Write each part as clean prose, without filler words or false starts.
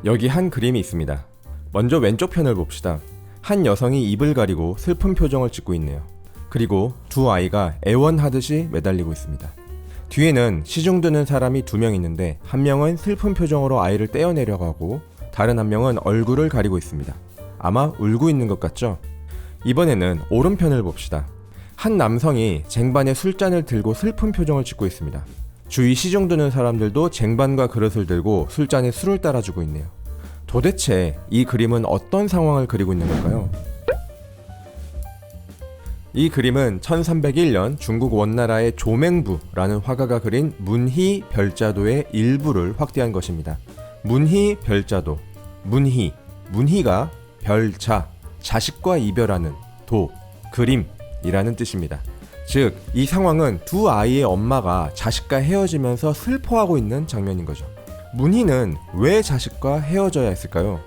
여기 한 그림이 있습니다. 먼저 왼쪽 편을 봅시다. 한 여성이 입을 가리고 슬픈 표정을 짓고 있네요. 그리고 두 아이가 애원하듯이 매달리고 있습니다. 뒤에는 시중 드는 사람이 2명 있는데 한 명은 슬픈 표정으로 아이를 떼어내려고 하고 다른 한 명은 얼굴을 가리고 있습니다. 아마 울고 있는 것 같죠? 이번에는 오른편을 봅시다. 한 남성이 쟁반에 술잔을 들고 슬픈 표정을 짓고 있습니다. 주위 시중 드는 사람들도 쟁반과 그릇을 들고 술잔에 술을 따라주고 있네요. 도대체 이 그림은 어떤 상황을 그리고 있는 걸까요? 이 그림은 1301년 중국 원나라의 조맹부라는 화가가 그린 문희 별자도의 일부를 확대한 것입니다. 문희 별자도, 문희가 별자, 자식과 이별하는 도, 그림이라는 뜻입니다. 즉, 이 상황은 두 아이의 엄마가 자식과 헤어지면서 슬퍼하고 있는 장면인 거죠. 문희는 왜 자식과 헤어져야 했을까요?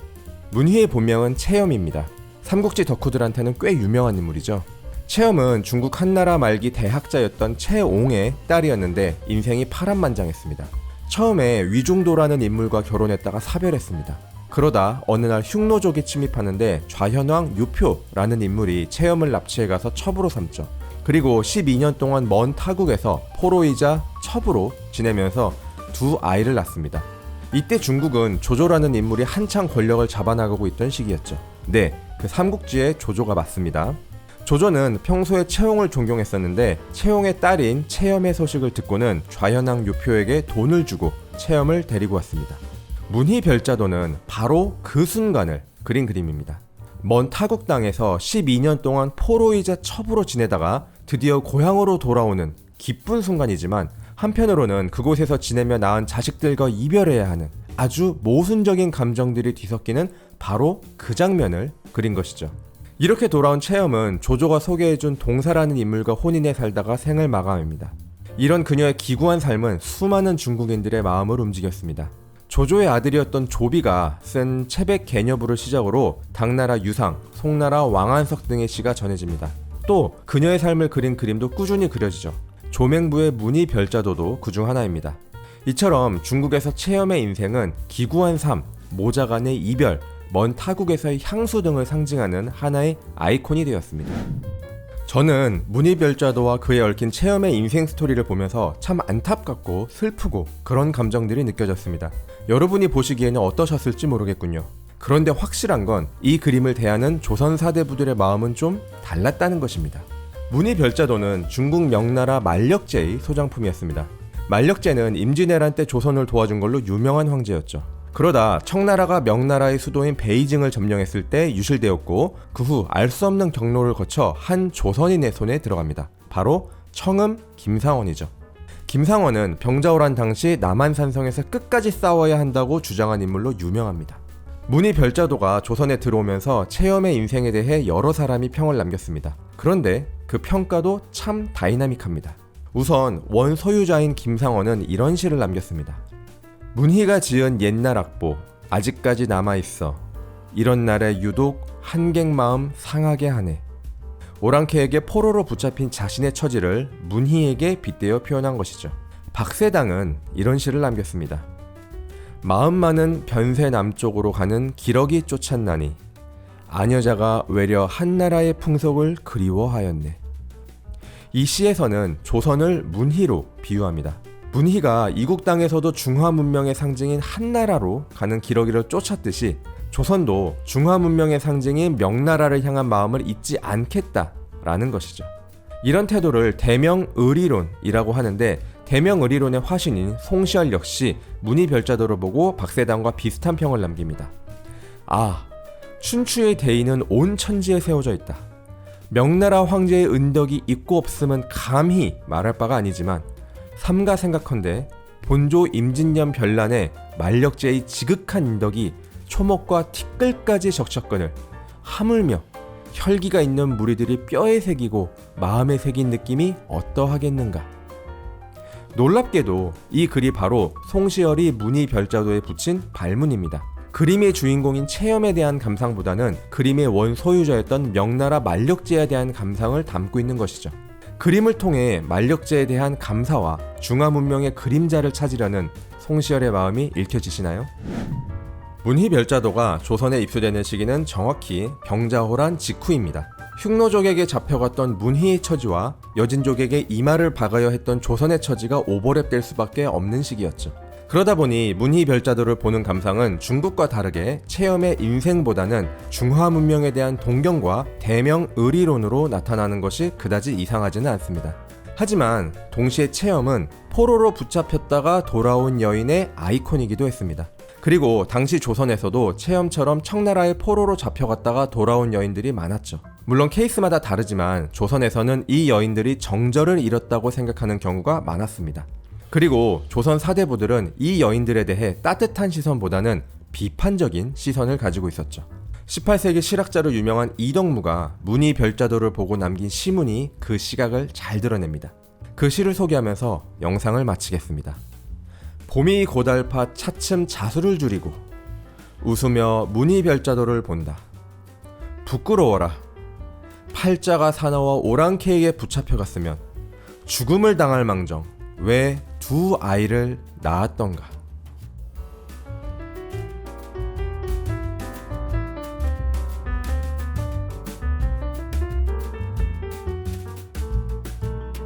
문희의 본명은 채염입니다. 삼국지 덕후들한테는 꽤 유명한 인물이죠. 채염은 중국 한나라 말기 대학자였던 채옹의 딸이었는데 인생이 파란만장했습니다. 처음에 위중도라는 인물과 결혼했다가 사별했습니다. 그러다 어느 날 흉노족이 침입하는데 좌현왕 유표라는 인물이 채염을 납치해가서 첩으로 삼죠. 그리고 12년 동안 먼 타국에서 포로이자 첩으로 지내면서 두 아이를 낳습니다. 이때 중국은 조조라는 인물이 한창 권력을 잡아나가고 있던 시기였죠. 네, 그 삼국지의 조조가 맞습니다. 조조는 평소에 채용을 존경했었는데 채용의 딸인 채염의 소식을 듣고는 좌현왕 유표에게 돈을 주고 채염을 데리고 왔습니다. 문희 별자도는 바로 그 순간을 그린 그림입니다. 먼 타국 땅에서 12년 동안 포로이자 첩으로 지내다가 드디어 고향으로 돌아오는 기쁜 순간이지만 한편으로는 그곳에서 지내며 낳은 자식들과 이별해야 하는 아주 모순적인 감정들이 뒤섞이는 바로 그 장면을 그린 것이죠. 이렇게 돌아온 채염은 조조가 소개해준 동사라는 인물과 혼인해 살다가 생을 마감합니다. 이런 그녀의 기구한 삶은 수많은 중국인들의 마음을 움직였습니다. 조조의 아들이었던 조비가 쓴 채백 개녀부를 시작으로 당나라 유상, 송나라 왕안석 등의 시가 전해집니다. 또 그녀의 삶을 그린 그림도 꾸준히 그려지죠. 조맹부의 문희 별자도도 그중 하나입니다. 이처럼 중국에서 채염의 인생은 기구한 삶, 모자 간의 이별, 먼 타국에서의 향수 등을 상징하는 하나의 아이콘이 되었습니다. 저는 문희 별자도와 그에 얽힌 채염의 인생 스토리를 보면서 참 안타깝고 슬프고 그런 감정들이 느껴졌습니다. 여러분이 보시기에는 어떠셨을지 모르겠군요. 그런데 확실한 건 이 그림을 대하는 조선 사대부들의 마음은 좀 달랐다는 것입니다. 문희 별자도는 중국 명나라 만력제의 소장품이었습니다. 만력제는 임진왜란 때 조선을 도와준 걸로 유명한 황제였죠. 그러다 청나라가 명나라의 수도인 베이징을 점령했을 때 유실되었고 그 후 알 수 없는 경로를 거쳐 한 조선인의 손에 들어갑니다. 바로 청음 김상원이죠. 김상원은 병자호란 당시 남한산성에서 끝까지 싸워야 한다고 주장한 인물로 유명합니다. 문희 별자도가 조선에 들어오면서 채염의 인생에 대해 여러 사람이 평을 남겼습니다. 그런데 그 평가도 참 다이나믹합니다. 우선 원 소유자인 김상원은 이런 시를 남겼습니다. 문희가 지은 옛날 악보 아직까지 남아있어. 이런 날에 유독 한객 마음 상하게 하네. 오랑캐에게 포로로 붙잡힌 자신의 처지를 문희에게 빗대어 표현한 것이죠. 박세당은 이런 시를 남겼습니다. 마음 많은 변세 남쪽으로 가는 기러기 쫓았나니 아녀자가 외려 한나라의 풍속을 그리워하였네. 이 시에서는 조선을 문희로 비유합니다. 문희가 이국 땅에서도 중화 문명의 상징인 한나라로 가는 기러기를 쫓았듯이 조선도 중화 문명의 상징인 명나라를 향한 마음을 잊지 않겠다라는 것이죠. 이런 태도를 대명의리론이라고 하는데 대명의리론의 화신인 송시열 역시 문희 별자도를 보고 박세당과 비슷한 평을 남깁니다. 아, 춘추의 대의는 온 천지에 세워져 있다. 명나라 황제의 은덕이 있고 없음은 감히 말할 바가 아니지만 삼가 생각컨대 본조 임진년 별난에 만력제의 지극한 인덕이 초목과 티끌까지 적셨거늘 하물며 혈기가 있는 무리들이 뼈에 새기고 마음에 새긴 느낌이 어떠하겠는가. 놀랍게도 이 글이 바로 송시열이 문희 별자도에 붙인 발문입니다. 그림의 주인공인 채염에 대한 감상보다는 그림의 원 소유자였던 명나라 만력제에 대한 감상을 담고 있는 것이죠. 그림을 통해 만력제에 대한 감사와 중화 문명의 그림자를 찾으려는 송시열의 마음이 읽혀지시나요? 문희별자도가 조선에 입수되는 시기는 정확히 병자호란 직후입니다. 흉노족에게 잡혀갔던 문희의 처지와 여진족에게 이마를 박아야 했던 조선의 처지가 오버랩될 수밖에 없는 시기였죠. 그러다 보니 문희별자도를 보는 감상은 중국과 다르게 체험의 인생보다는 중화 문명에 대한 동경과 대명의리론으로 나타나는 것이 그다지 이상하지는 않습니다. 하지만 동시에 체험은 포로로 붙잡혔다가 돌아온 여인의 아이콘이기도 했습니다. 그리고 당시 조선에서도 체험처럼 청나라의 포로로 잡혀갔다가 돌아온 여인들이 많았죠. 물론 케이스마다 다르지만 조선에서는 이 여인들이 정절을 잃었다고 생각하는 경우가 많았습니다. 그리고 조선 사대부들은 이 여인들에 대해 따뜻한 시선보다는 비판적인 시선을 가지고 있었죠. 18세기 실학자로 유명한 이덕무가 문희별자도를 보고 남긴 시문이 그 시각을 잘 드러냅니다. 그 시를 소개하면서 영상을 마치겠습니다. 봄이 고달파 차츰 자수를 줄이고 웃으며 문희별자도를 본다. 부끄러워라. 팔자가 사나워 오랑캐에게 붙잡혀갔으면 죽음을 당할 망정 왜 두 아이를 낳았던가.